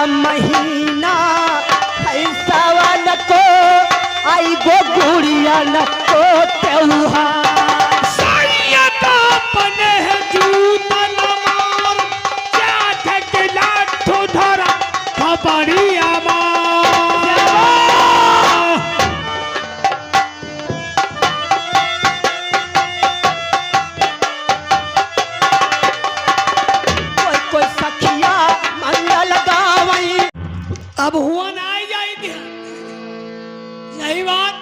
महीना है सावन को आई गो गुड़िया न को त्योहार सायता पने जूता नमार चाट के लाठो धरा खबरिया अब हुआ ना आई जाए थे यही बात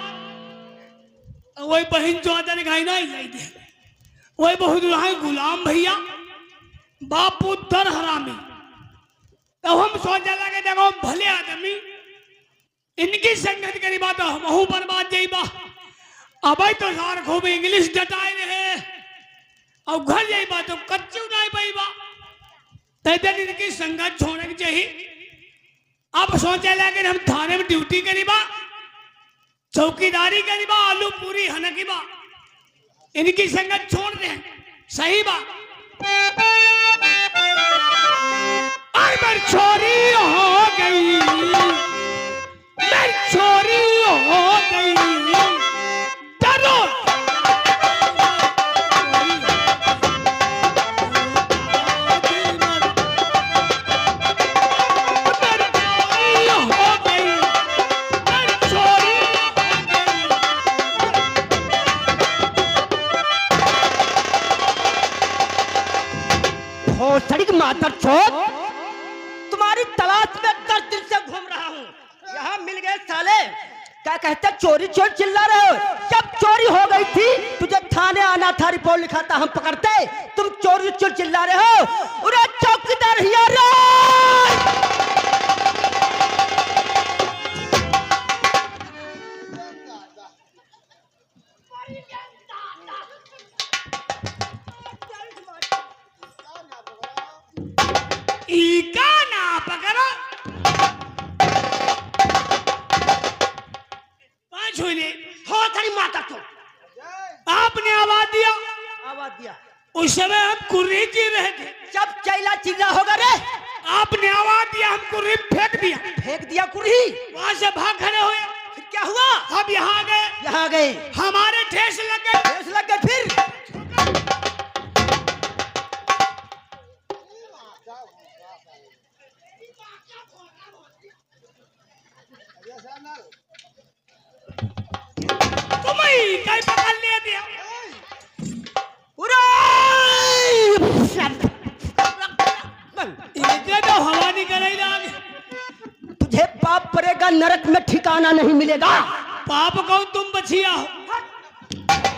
वही बहन चौधरी दिखाई ना आई जाए थे वही बहुत गुलाम भैया बापू दर हरामी तब हम सोचा लगे देखो भले आदमी इनकी संगत करी बात हमहू बर्बाद जाई बा अब तो सार खूब इंग्लिश डटाए रहे और घर जाई बा तो कच्ची उड़ाई पाई बा तैदन इनकी संगत छोड़ने की चाहिए। अब सोचा लगे हम थाने में ड्यूटी करीबा चौकीदारी करीबा आलू पूरी हनकीबा इनकी संगत छोड़ दे सही बा मेरी छोरी हो गई मेरी छोरी हो गई डरो सड़क मातर छोड़ तुम्हारी तलाश में 10 दिन से घूम रहा हूँ यहाँ मिल गए साले क्या कहते चोरी चोर चिल्ला रहे हो जब चोरी हो गई थी तुझे थाने आना था रिपोर्ट लिखाता हम पकड़ते तुम चोरी चोर चिल्ला रहे हो उरे चौकीदार इका ना पकड़ो हो तेरी माता तो आपने आवाज दिया उस समय हम कुर्री जी रहे थे जब चैला चिल्ला होगा रे आपने आवाज दिया हम कुर्री फेंक दिया कुर्री वहां से भाग खड़े हुए फिर क्या हुआ हम यहाँ गए हमारे ठेस लग गए फिर तुम्हें कहीं पकड़ ले दिया इनके तो हवा निकल ही आगे तुझे पाप पड़ेगा नरक में ठिकाना नहीं मिलेगा पाप कौन तुम बचिया हो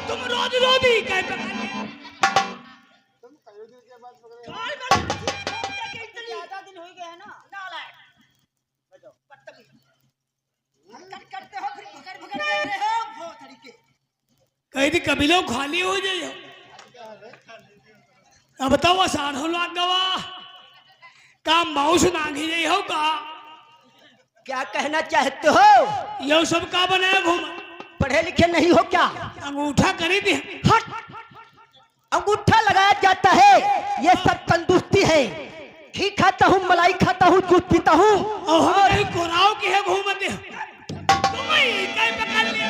तुम रोज ही कहीं पकड़ ले ज्यादा दिन हो गए हैं ना करते हो फिर भगड़ दे रहे हो वो तरीके कहीं थी कबीलों खाली हो जाए अब बताओ आसान हो लाग गवा का माउस नागी नहीं हो का क्या कहना चाहते हो ये सब का बनाया घूम पढ़े लिखे नहीं हो क्या अंगूठा करी थी हट अंगूठा लगाया जाता है ये सब तंदुरुस्ती है घी खाता हूँ मलाई खाता हूँ दूध पीता हूँ और कोराव की है घूमते तुम्हें कहीं पकड़ लिया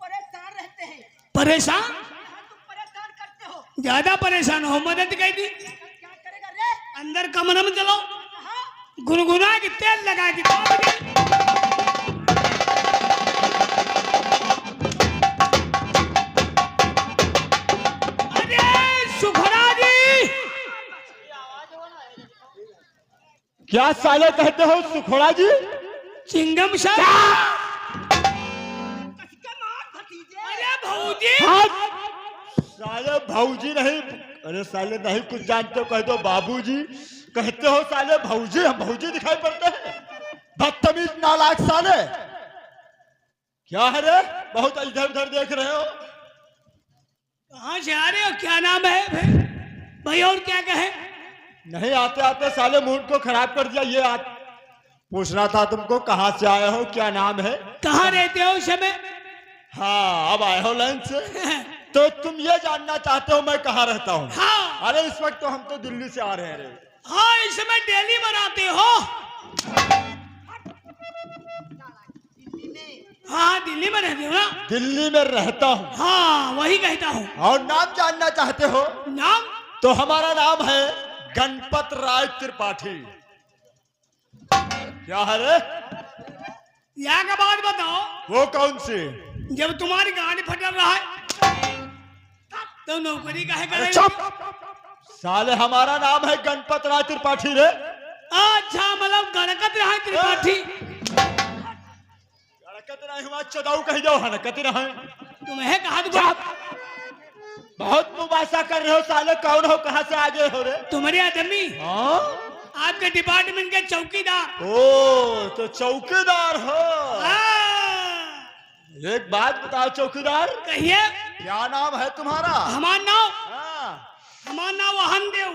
परेशान रहते हैं परेशान परेशान करते हो ज्यादा परेशान हो मदद कही थी क्या करेगा रे अंदर कमरे में चलो गुनगुना के तेल लगा के अरे सुखरा जी क्या साले कहते हो सुखोड़ा जी चिंगम साहब अरे भौजी साले भौजी नहीं अरे साले नहीं कुछ जानते हो कह दो बाबूजी कहते हो साले भौजी हम भौजी दिखाई पड़ते हैं बदतमीज नालायक साले क्या है रे बहुत इधर उधर देख रहे हो कहाँ से आ रहे हो क्या नाम है भाई और क्या कहे नहीं आते आते साले मूड को खराब कर दिया ये पूछना था तुमको कहाँ से आए हो क्या नाम है कहाँ रहते हो उस समय हाँ अब आए हो लाइन से तो तुम ये जानना चाहते हो मैं कहाँ रहता हूँ? हाँ अरे इस वक्त तो हम तो दिल्ली से आ रहे हैं रे। हाँ, इस समय दिल्ली में आते हो? हाँ दिल्ली में रहते हो ना? दिल्ली में रहता हूँ। हाँ वही कहता हूँ। और नाम जानना चाहते हो? नाम? तो हमारा नाम है गणपत राय त्रिपाठी। क्या है रे? यहाँ का बात बताओ। वो कौन सी? जब तुम्हारी गाड़ी फटल रहा है तो नौकरी काहे कर रहे हो? चुप साले, हमारा नाम है गणपत राय त्रिपाठी रे। अच्छा मतलब गणपत राय त्रिपाठी। गणपत राय हुआ चौदाऊ कही जाओ, हनकत रहे। तुम्हें कहा तो बहुत मुबासा कर रहे हो साले, कौन हो, कहाँ से आगे हो रे? तुम्हारे आदमी हाँ? आपके डिपार्टमेंट के चौकीदार। ओ तो चौकीदार हो। हाँ। एक बात बताओ चौकीदार, कहिए। क्या नाम है तुम्हारा? हमारा नाम? हाँ। हमारा नाम अहनदेव।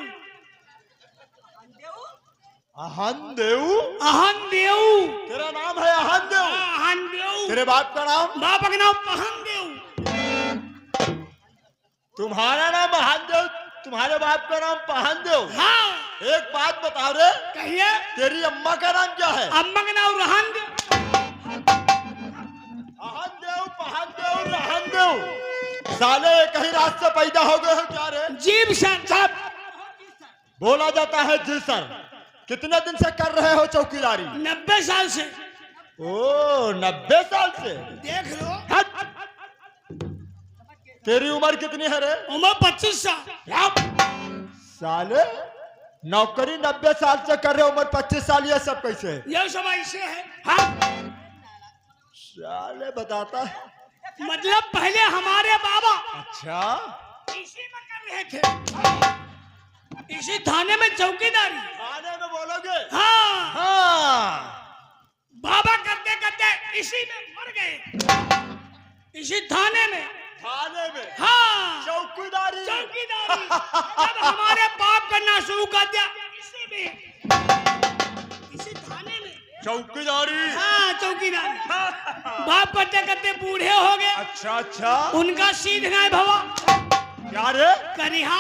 अहनदेव? अहनदेव। तेरा नाम है अहनदेव? अहनदेव। तेरे बाप का नाम? बाप का नाम पहनदेव। तुम्हारा नाम अहनदेव, तुम्हारे बाप का नाम पहनदेव? हाँ। एक बात बताओ रे, कहिए। तेरी अम्मा का नाम क्या है? अम्मा का नाम रहनदेव। अहनदेव, पहनदेव, रहनदेव, साले कहीं रात से पैदा हो गए हो क्या रे? जी सर। बोला जाता है जी सर। कितने दिन से कर रहे हो चौकीदारी? 90 साल से। ओ 90 साल से? देख लो। तेरी उम्र कितनी है रे? उम्र 25 साल। साले नौकरी 90 साल से कर रहे, उम्र 25 साल, ये सब कैसे? ये सब ऐसे है। हाँ। साले बताता है। मतलब पहले हमारे बाबा अच्छा इसी में कर रहे थे, इसी थाने में चौकीदारी। थाने में बोलोगे? हाँ। हाँ। बाबा करते करते इसी में मर गए, इसी थाने में। थाने में? हाँ चौकीदारी। चौकीदारी। जब हमारे बाप करना शुरू कर दिया इसी में, इसी थाने में चौकीदारी। हाँ चौकीदारी। बाप करते करते बूढ़े हो गए। अच्छा अच्छा। उनका सीध नहीं भवा। क्या रे? करिहा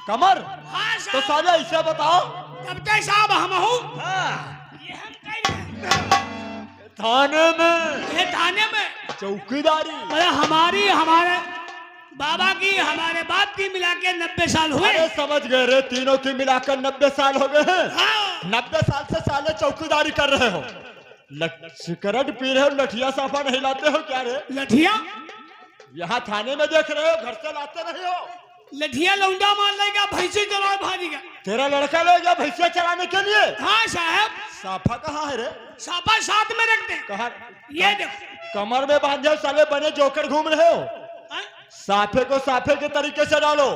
कमर? हाँ तो साहब। साले ऐसे बताओ। तब तक साहब हम हूँ। हाँ। ये हम कह रहे हैं। थाने में? ये थाने में चौकीदारी। अरे हमारे बाबा की, हमारे बाप की मिला के 90 साल हुए। अरे समझ गए रे, तीनों की मिलाकर 90 साल हो गए हैं। हाँ। 90 साल से साले चौकीदारी कर रहे हो। सिगरेट पी रहे हो, लठिया साफा नहीं लाते हो क्या रे? लठिया? यहाँ थाने में देख रहे हो, घर से लाते नहीं हो। लठिया लौंडा मार लेगा, भैंसी चला भागेगा। तेरा लड़का ले गया भैंसिया चराने के लिए? हाँ साहब। साफा कहाँ है रे? साफा साथ में रखते। कहाँ? ये देखो। कमर में बांधे साले, बने जोकर घूम रहे हो। हाँ? साफे को साफे के तरीके से डालो,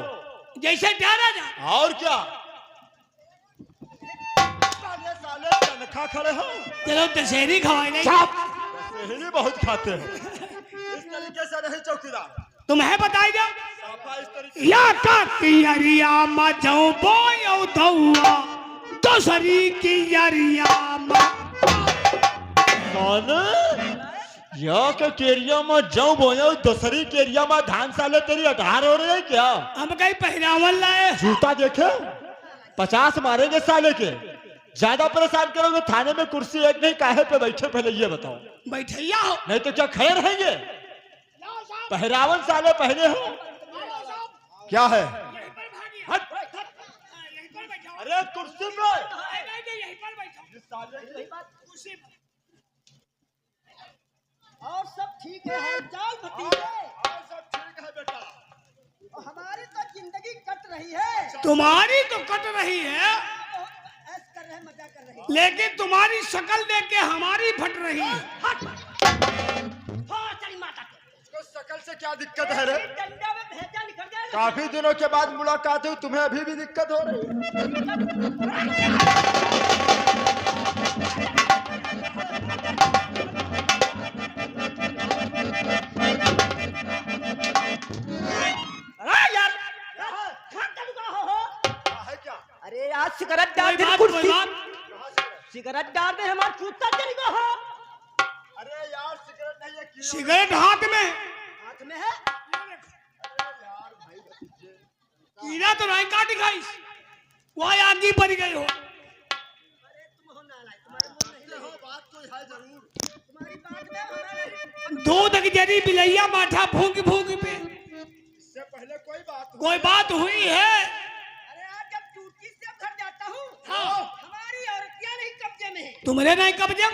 जैसे डाला जा। और क्या? साले तनखा खड़े हो। चलो दशहरी खवाई नहीं। दशहरी बहुत खाते हो। इस तरीके से नहीं चौकीदार। तुम्हें बताई दो। साफा इस तरीके या का कियरिया मा जाऊं बोयो दौआ, दोसरी कियरिया मा। या के केरिया में जाऊं बोया, दूसरी केरिया में धान, साले तेरी 18 हो रही है क्या? हम कहीं पहनावन लाए। जूता देखे? 50 मारेंगे साले के। ज्यादा परेशान करोगे, थाने में कुर्सी एक नहीं, काहे पे बैठे पहले ये बताओ। बैठैया हो। नहीं तो क्या खड़े रहेंगे? पहरावन साले पहने हो। क्या है? हट। अरे कुर्सी पे। और सब ठीक है, हालचाल भतीजे? और सब ठीक है बेटा। और हमारी तो जिंदगी कट रही है। तुम्हारी तो कट रही है, ऐश कर रहे, मजा कर रहे। लेकिन तुम्हारी शक्ल देख के हमारी फट रही है। उसको शकल से क्या दिक्कत है रे? डंडा में भेजा निकल जाएगा। काफी दिनों के बाद मुलाकात हुई, तुम्हें अभी भी दिक्कत हो रही है? अरे यार, कहाँ चल रहा हो? है क्या? अरे यार सिगरेट डाल कोई दे बात, कुर्सी। कोई बात। सिगरेट डाल दे, हमारा जूता चल गया हो। अरे यार सिगरेट नहीं है, सिगरेट हाथ में। हाथ में है। कीड़ा तो नहीं काट खाई, वह आगे बढ़ गए हो। दूध की जरी बिलैया माठा फूंक फूंक पे, इससे पहले कोई बात हुई है? अरे यार जब ड्यूटी से घर जाता हूँ, हाँ। हमारी औरतियाँ नहीं कब्जे में है। तुम्हारे नहीं कब्जे,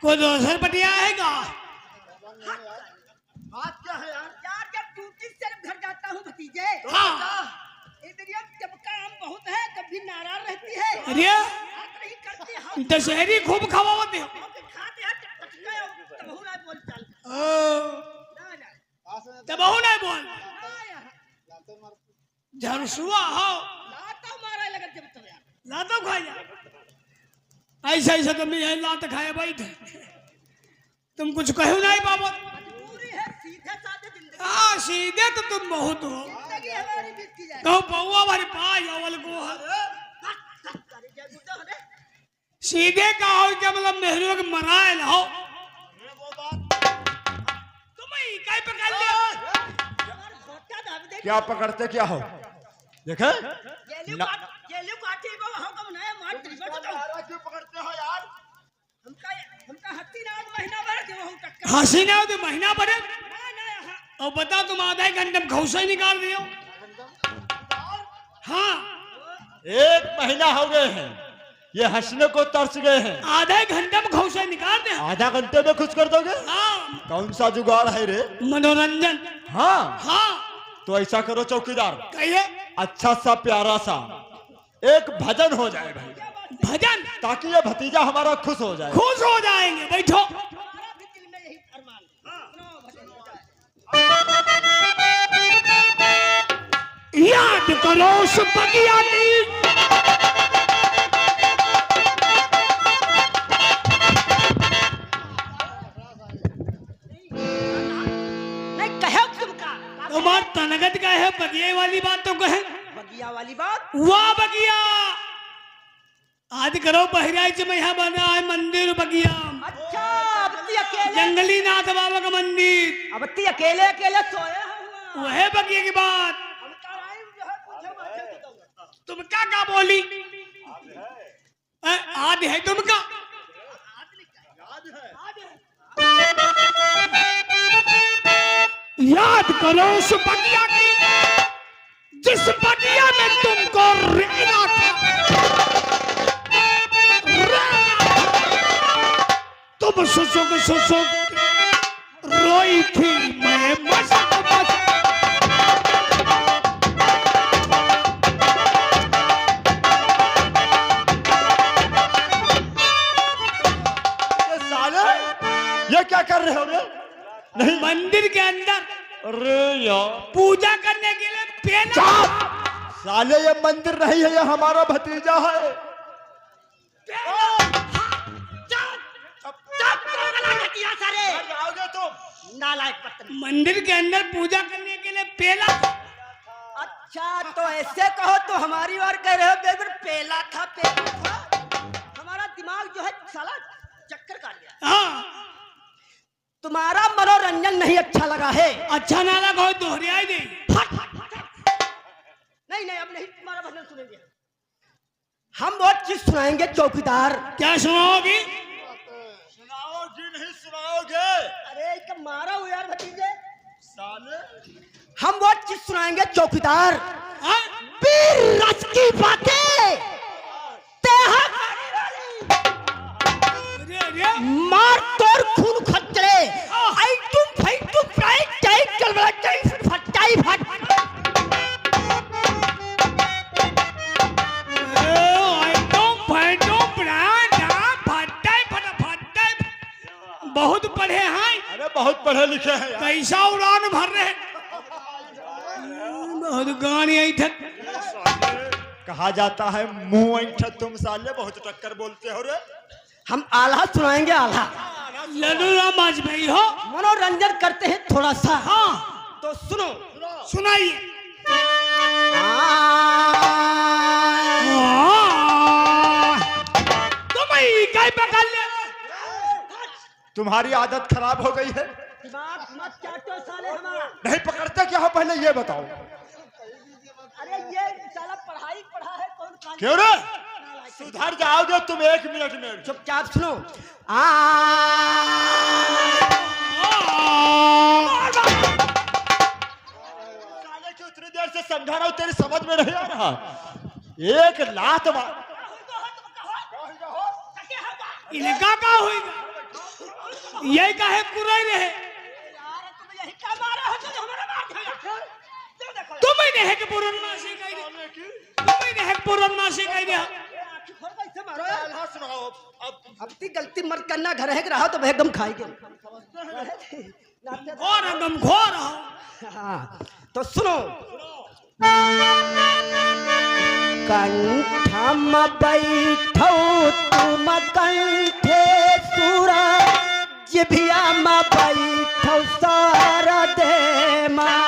कोई दूसर पटिया आएगा। बात क्या है यार? यार जब ड्यूटी से घर जाता हूँ भतीजे, हाँ। इधर ये जबका आम बहुत है, कभी नाराज रहती है, अरे बात नहीं करती, हम दशहरी खूब खवाते हो। खाते हैं टटका तब हो ना बोल चाल ना ना तब हो नहीं बोल, ना यहाँ झरसुआ हो लाता मारा लगा जब तक यार लातो खा जा। ऐसा ऐसा तुम यही लात खाए बैठे, तुम कुछ कहो नहीं बाबा। मजबूरी है, सीधे साधे जिंदगी, हाँ सीधे तो तुम बहुत हो। जिंदगी हमारी बीतती जाए। कहो बउआ हमारे पास अवल को है। अरे जय बुद्धा अरे सीधे कहो क्या मतलब मेहरों के मरायल हो। वो बात तुम ही कहीं पकड़ लियो। हमारे घोटा दाब दे, क्या पकड़ते क्या हो? देखे जेलियो काटे वो हम कम नया मार त्रिबट तो क्यों पकड़ते हो यार? हमका हत्ती ना महीना भर के वो टक्कर हंसी ना हो तो महीना भरे। ना ना यहाँ और बता तुम आधा ही घंटे में घौसा ही निकाल दियो। हाँ 1 महीना हो गए हैं, ये हंसने को तरस गए हैं। आधा ही घंटे में घौसा ही निकाल दे। आधा घंटे में खुश कर दोगे? हाँ कौन सा जुगाड़ है रे? मनोरंजन। हाँ हाँ तो ऐसा करो चौकीदार, कहिए अच्छा सा प्यारा सा एक भजन हो जाए भाई, भजन, ताकि ये भतीजा हमारा खुश हो जाए। खुश हो जाएंगे। बैठो। हमारा भी दिल में यही अरमान सुनो भजन हो जाए। याद करो उस बगिया की, नहीं कहे तुमका तुम्हार तनगत का है बगिया वाली बात तो कहे। बगिया वाली बात वाह बगिया, आज करो बहराइच में यहाँ बना है मंदिर बगिया, अच्छा अबती अकेले जंगली नाथ बाबा का मंदिर, अबती अकेले अकेले सोया हुआ वह बगिया की बात। हम कराई जो है पूछो बात है तुम क्या बोली? आद है तुमका? याद करो उस बगिया की, जिस बगिया में तुमको रहना था। तुम सुसुक सुसुक रोई थी, मैं मस्त मस्त। साले ये क्या कर रहे हो रे? नहीं मंदिर के अंदर अरे यार पूजा करने के लिए पेला। साले ये मंदिर नहीं है, ये हमारा भतीजा है। आओगे तुम? नालायक पत्नी। मंदिर के अंदर पूजा करने के लिए पेला। अच्छा तो ऐसे कहो तो हमारी बार कह रहे हो बेबर पेला था पेला था, हमारा दिमाग जो है साला चक्कर काट गया। हाँ तुम्हारा मनोरंजन नहीं अच्छा लगा है? अच्छा ना लगा हो दोहराई दे। नहीं नहीं अब नहीं तुम्हारा भजन सुनेंगे, हम बहुत चीज सुनाएंगे चौकीदार। क्या सुनाओगी? सुनाओगी नहीं सुनाओगे? अरे इसका मारा हो यार भतीजे, साले हम बहुत चीज सुनाएंगे चौकीदार। हाँ? वीर रस की बातें तेहा गाड़ी वाली, अरे अरे मार तोड़ खून खच्चरे आई तुम भाई तुम प्राय चाय चल रहा चाय फटाई फट। बहुत पढ़े हैं, अरे बहुत पढ़े लिखे हैं यार। कैसा उड़ान भर रहे हैं, बहुत गाने आई थे। कहा जाता है मुंह ऐंठा, तुम साले बहुत टक्कर बोलते हो रे। हम आल्हा सुनाएंगे आल्हा, लड्डू राम वाजपेयी हो। मनोरंजन करते हैं थोड़ा सा। हाँ तो सुनो सुनाइए। तुम ही कहीं पकड़ ले। तुम्हारी आदत खराब हो गई है। दिमाग मत चाटो साले हमारा। नहीं पकड़ते क्या हो पहले ये बताओ। अरे क्यों रे? सुधर जाओगे तुम 1 मिनट में। चुपचाप सुनो। साले की उतनी देर से समझा रहा हूँ, तेरी समझ में नहीं आ रहा। एक लात मार। इनका का होएगा? यही काहे कुराई रहे? तुम ही नहीं है कि पुरनमा से कह दे, तुम ही नहीं है कि पुरनमा से कह दे। अब ती गलती मत करना, घर है रहा तो एकदम खाएंगे। घोर एकदम घोर हो। हाँ तो सुनो। कंठम बैठो तुम कंठे सुरा, जिभिया में बैठो सारा दे माँ।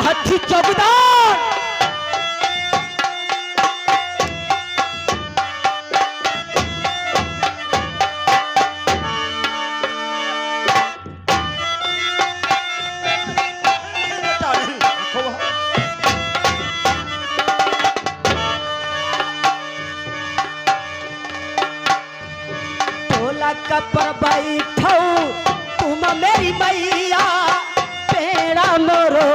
हथी चौकीदार ढोला पर बैठो तुम मेरी मैया, पेड़ा मोरो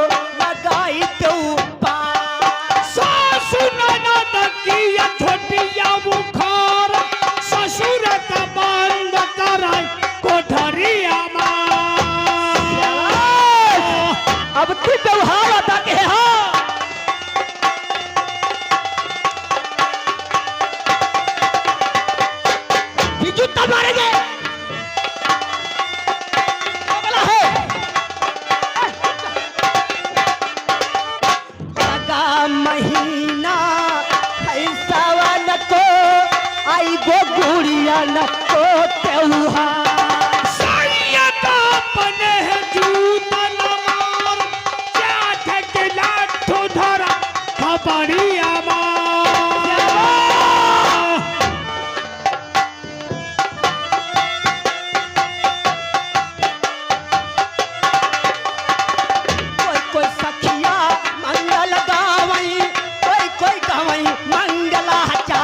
ससुर का बंद कराई कोठरिया अब तू व्यवहार आता के हाँ। बिजू तब मारेंगे महीना ऐसा न को आई गो गुड़िया न को त्योहार। सैयदा अपने है जूता न मार, चाट के लाठो धरा खबरिया कोई कोई सखिया मंगल गावई, कोई कोई गावई मंगला चा।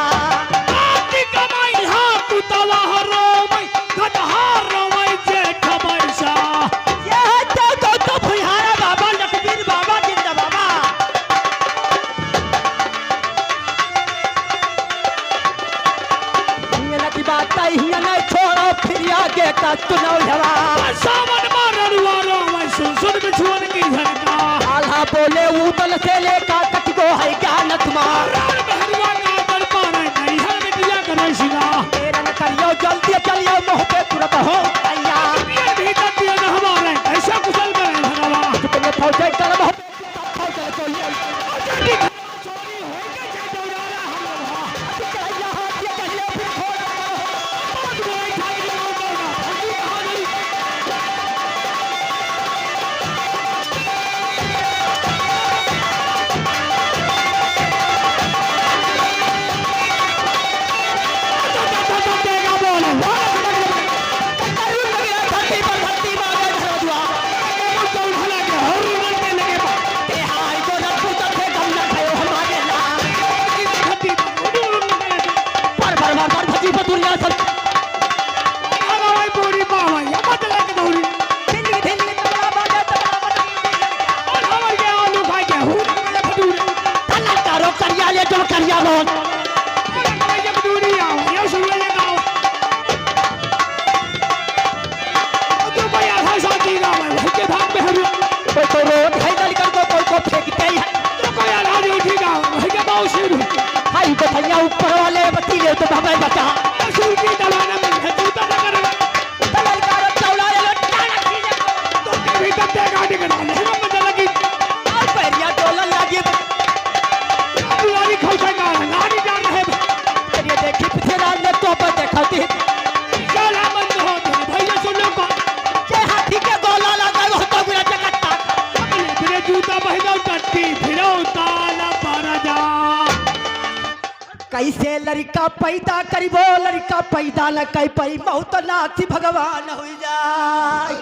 आल्हा बोले उतल से लेका कटगो है ज्ञान तुम्हारा। तेरा न करियो जल्दी चलियो मोह पे तुरंत हो ऐसा कुशल करे भगवान तुम्हें फौजे कलम हो ऊपर वाले बत्ती ले तो हमें बचा देखी पिछले रात ने तो देखा कैसे लड़का पैदा करीबो लड़का पैदा न कई पई बहुत नाथी भगवान हो जाए।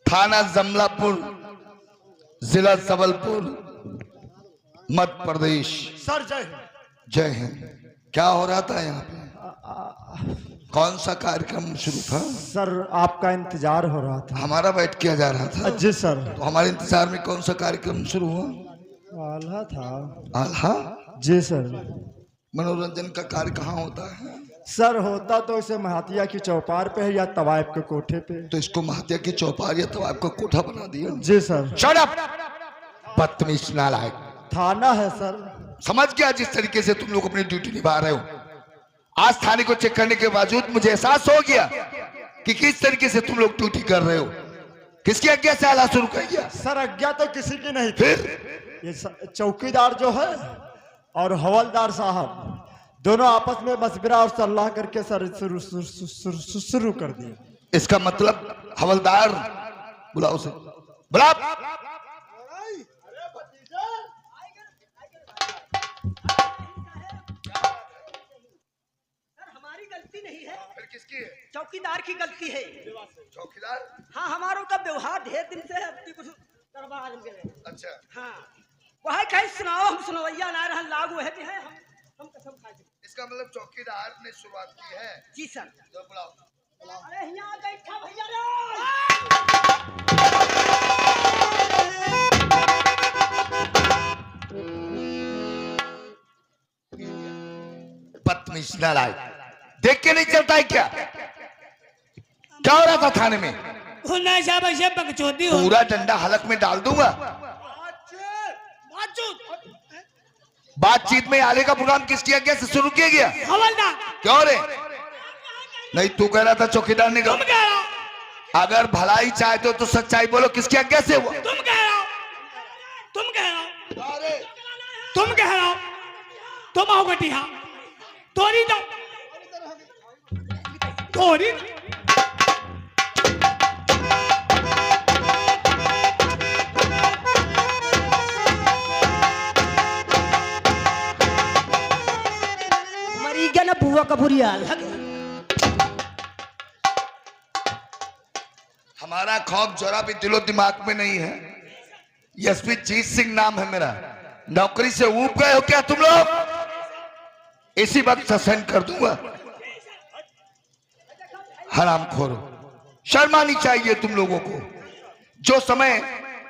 थाना जमलापुर, जिला सबलपुर, मध्य प्रदेश। सर जय हिंद। जय हिंद। क्या हो रहा था यहाँ पे? कौन सा कार्यक्रम शुरू था? सर आपका इंतजार हो रहा था। हमारा बैठ किया जा रहा था। जी सर। तो हमारे इंतजार में कौन सा कार्यक्रम शुरू हुआ? आल्हा था। आल्हा? जी सर। मनोरंजन का कार्य कहाँ होता है? सर होता तो इसे महातिया की चौपार पे है या तवायफ के कोठे पे। तो इसको महात्या की चौपार या तवायफ का कोठा बना दिया। जी सर। Shut up! बदतमीज नालायक। थाना है सर। समझ गया जिस तरीके से तुम लोग अपनी ड्यूटी निभा रहे हो। आज थाने को चेक करने के बावजूद मुझे एहसास हो गया कि किस तरीके से तुम लोग ड्यूटी कर रहे हो। किसकी आज्ञा से आला शुरू कर गया? सर आज्ञा तो किसी की नहीं थी। फिर ये चौकीदार जो है और हवलदार साहब दोनों आपस में मशवरा और सलाह करके सर शुरू कर दिए। इसका मतलब हवलदार बुलाओ उसे, बुला। हमारी गलती नहीं है, फिर किसकी है? चौकीदार की गलती है। चौकीदार? हाँ हमारों का व्यवहार ढेर दिन से कुछ करवा गए। अच्छा। हाँ वह कहीं सुनाओ, हम सुनवैया ना रहा लागू है हम कसम खा। इसका मतलब चौकीदार ने शुरुआत की है। जी सर। तो बुलाओ। अरे यहाँ बैठा भैया रे। बदतमीज नालायक, देख के नहीं चलता है क्या? क्या हो रहा था थाने में? ना साहब ऐसे बकचोदी हो। पूरा डंडा हलक में डाल दूंगा। बातचीत में आले का प्रोग्राम किसकी आज्ञा से शुरू किया गया? हवलदार। क्यों रे? नहीं तू कह रहा था चौकीदार ने तुम कह रहा हो। अगर भलाई चाहते हो तो सच्चाई बोलो, किसकी आज्ञा से हुआ? तुम कह रहा हो। तुम कह रहा हो। तुम कह रहा हो। तुम आओ गटिया तोरी दो तोरी। मरी गया ना बुआ का बुरी हाल। हमारा खौफ जरा भी दिलो दिमाग में नहीं है। एसपी जीत सिंह नाम है मेरा। नौकरी से ऊब गए हो क्या तुम लोग? इसी वक्त सस्पेंड कर दूंगा। हरामखोरो, शर्म आनी चाहिए तुम लोगों को। जो समय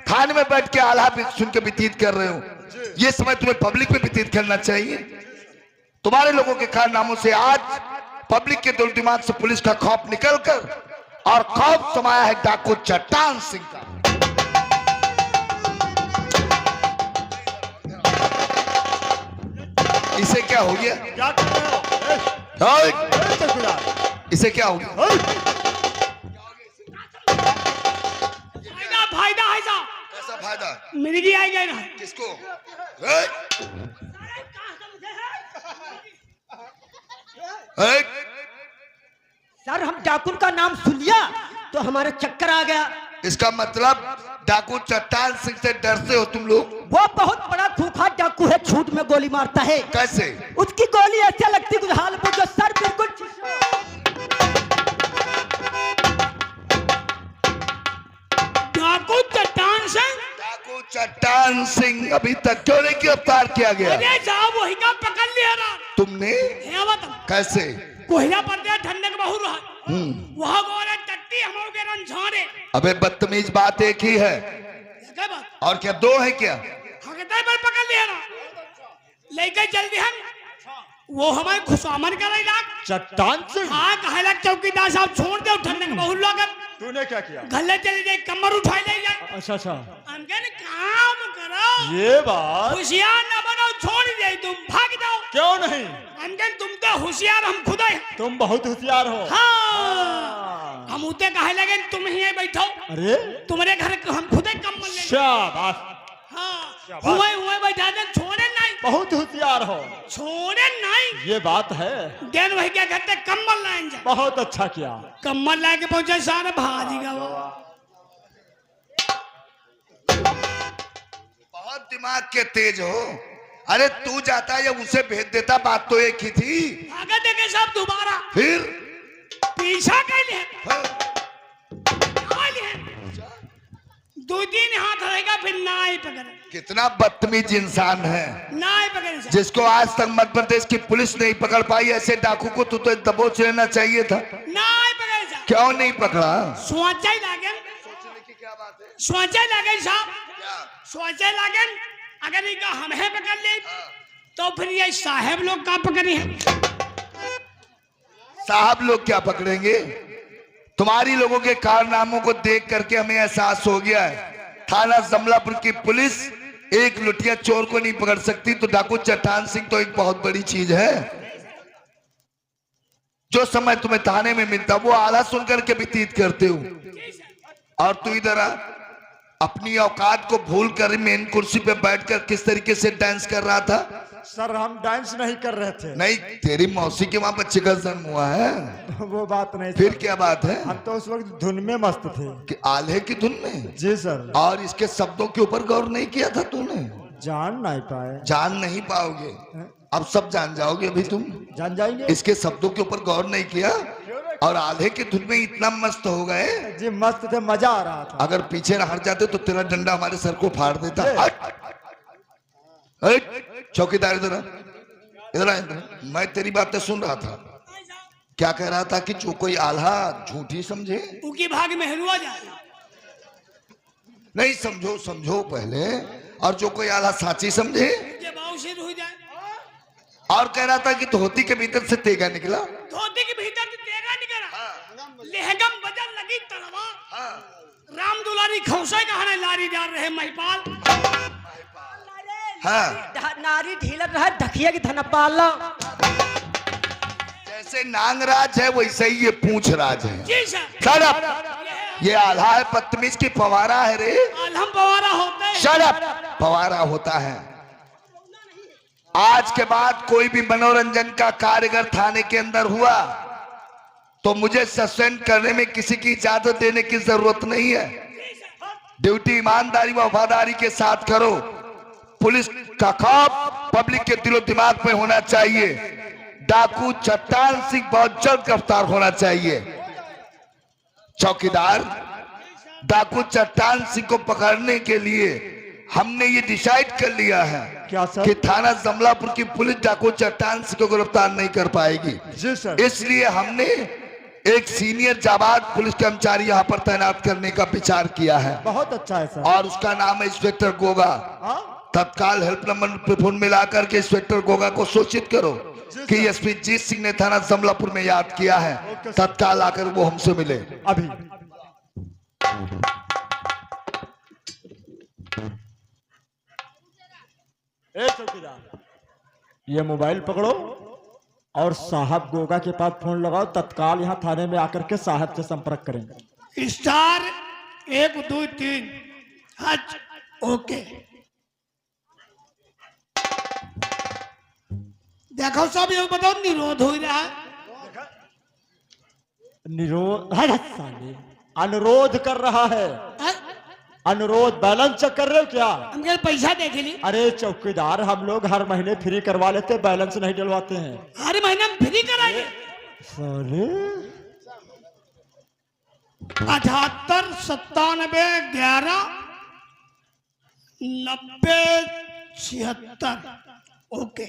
थाने में बैठ के आल्हा सुन के व्यतीत कर रहे हो, ये समय तुम्हें पब्लिक में व्यतीत करना चाहिए। तुम्हारे लोगों के कारनामों से आज पब्लिक के दिल दिमाग से पुलिस का खौफ निकलकर और खौफ समाया है डाकू चट्टान सिंह का। इसे क्या हो गया? क्या कर रहे हो? इसे क्या हो गया? फायदा फायदा है साहब। कैसा फायदा? मिर्गी आई गई ना। किसको? सर हम डाकुन का नाम सुन लिया तो हमारे चक्कर आ गया। इसका मतलब डाकू चट्टान सिंह से डरते हो तुम लोग? वो बहुत बड़ा खूंखार डाकू है, छूट में गोली मारता है। कैसे? उसकी गोली ऐसे लगती कुछ हाल पर जो सर बिल्कुल डाकू चट्टान सिंह। डाकू चट्टान सिंह अभी तक क्यों नहीं गिरफ्तार किया गया? अरे साहब वही का पकड़ लिया ना तुमने? कैसे? कोहिला पर दे ठंडे के बहु रहा। वह गोरे टट्टी हम के रन झाड़े। अबे बदतमीज, बात एक ही है। क्या बात? और क्या दो है क्या? हकदार पर पकड़ लिया ना, लेके जल्दी हम वो हमारे खुशामन का इलाज। चट्टान सिंह? हाँ कहला चौकीदार साहब छोड़ दो ठंडे के बहु लोग। तूने क्या किया? गले चले जाए, कमर उठाई ले जाए। अच्छा अच्छा, हमके न काम करो। ये बात। होशियार न बनो, छोड़ दे तुम, भाग जाओ। क्यों नहीं? हमके तुम तो होशियार, हम खुदा है। तुम बहुत होशियार हो। हाँ। हम उते कहे लगे तुम ही बैठो। अरे तुम्हारे घर हम खुद ही कम ले। शाबाश। हाँ हुए बैठा दे, छोड़े नहीं। बहुत होशियार हो। छोड़े नहीं, ये बात है। दिन वही क्या कहते कम्बल लाएंगे। बहुत अच्छा किया। कम्बल लाके पहुंचे सारे भाजी का वो। दिमाग के तेज हो। अरे तू जाता या उसे भेज देता, बात तो एक ही थी। आगे देखे साहब दोबारा फिर पीछा कैले हाँ, दो तीन हाथ रहेगा फिर ना ही पकड़े, कितना बदतमीज इंसान है, ना ही पकड़े साहब। जिसको आज तक मध्य प्रदेश की पुलिस नहीं पकड़ पाई। ऐसे डाकू को तू तो दबोच लेना चाहिए था। ना ही पकड़े साहब। क्यों नहीं पकड़ा? सोचा ही लागे, सोचा ही लागे साहब, सोचा ही लागे। अगर इनका हमें पकड़ ले तो फिर ये साहब लोग का पकड़े हैं। साहब लोग क्या पकड़ेंगे? तुम्हारी लोगों के कारनामों को देख करके हमें एहसास हो गया है, थाना जमलापुर की पुलिस एक लुटिया चोर को नहीं पकड़ सकती, तो डाकू चट्टान सिंह तो एक बहुत बड़ी चीज है। जो समय तुम्हें थाने में मिलता वो आला सुन करके व्यतीत करते हो, और तू इधर आ, अपनी औकात को भूल कर मेन कुर्सी पे बैठकर किस तरीके से डांस कर रहा था। सर हम डांस नहीं कर रहे थे। नहीं, तेरी मौसी के वहां बच्चे का जन्म हुआ है। वो बात नहीं फिर सर। क्या बात है? हम तो उस वक्त धुन में मस्त थे। कि आल्हे की धुन में? जी सर। और इसके शब्दों के ऊपर गौर नहीं किया था तूने? जान नहीं पाए। जान नहीं पाओगे, अब सब जान जाओगे। अभी तुम जान जाएंगे। इसके शब्दों के ऊपर गौर नहीं किया और आल्हे की धुन में इतना मस्त हो गए। जी मस्त थे, मजा आ रहा था। अगर पीछे न हट जाते तो तेरा डंडा हमारे सर को फाड़ देता। हट, हट, चौकीदार इधर आ, इधर आ, इधर आ। मैं तेरी बातें सुन रहा था। क्या कह रहा था कि जो कोई आल्हा झूठी समझे, उनकी भाग में हलवा जाए। नहीं समझो, समझो पहले, और जो कोई आल्हा साची समझे। ये बाऊ से हो जाए। और कह रहा था कि धोती के भीतर से तेगा निकला। धोती के भीतर से तेगा निकला, लेहगम बजन लगी तलवार। राम दुलारी खौसे कहाने लारी जा रहे महिपाल। हाँ, नारी ढीलक रहा ढकिया की धनपाला। जैसे नांगराज है वैसे ही ये पूंछ राज है। जी सर। Shut up! ये आल्हा है, बदतमीज की फवारा है रे। आलम पवारा होता है। Shut up! फवारा होता है। आज के बाद कोई भी मनोरंजन का कार्य अगर थाने के अंदर हुआ तो मुझे सस्पेंड करने में किसी की इजाजत देने की जरूरत नहीं है। ड्यूटी ईमानदारी व वफादारी के साथ करो। पुलिस का खौफ पब्लिक के दिलो दिमाग में होना चाहिए। डाकू चट्टान सिंह बहुत जल्द गिरफ्तार होना चाहिए। चौकीदार, डाकू चट्टान सिंह को पकड़ने के लिए हमने ये डिसाइड कर लिया है क्या सर? कि थाना जमलापुर की पुलिस डाकू चट्टान सिंह को गिरफ्तार नहीं कर पाएगी। जी सर। इसलिए हमने एक सीनियर जाबाज पुलिस कर्मचारी यहाँ पर तैनात करने का विचार किया है, बहुत अच्छा है सर। और उसका नाम है इंस्पेक्टर गोगा। हाँ? तत्काल हेल्प नंबर पे फोन मिलाकर के इंस्पेक्टर गोगा को सूचित करो कि एसपी जीत सिंह ने थाना जमलापुर में याद किया है, तत्काल आकर वो हमसे मिले। अभी ए चौकीदार, ये मोबाइल पकड़ो और साहब गोगा के पास फोन लगाओ। तत्काल यहाँ थाने में आकर के साहब से संपर्क करेंगे। Star 1 2 3 Hutch okay. देखो सब ये बताओ निरोध हो रहा है। निरोध साले अनुरोध कर रहा है। अनुरोध बैलेंस चेक कर रहे हो क्या? हमके पैसा देख ली। अरे चौकीदार, हम लोग हर महीने फ्री करवा लेते, बैलेंस नहीं डलवाते हैं। हर महीने में फ्री कराइए। साले 78 97 11 90 76 ओके।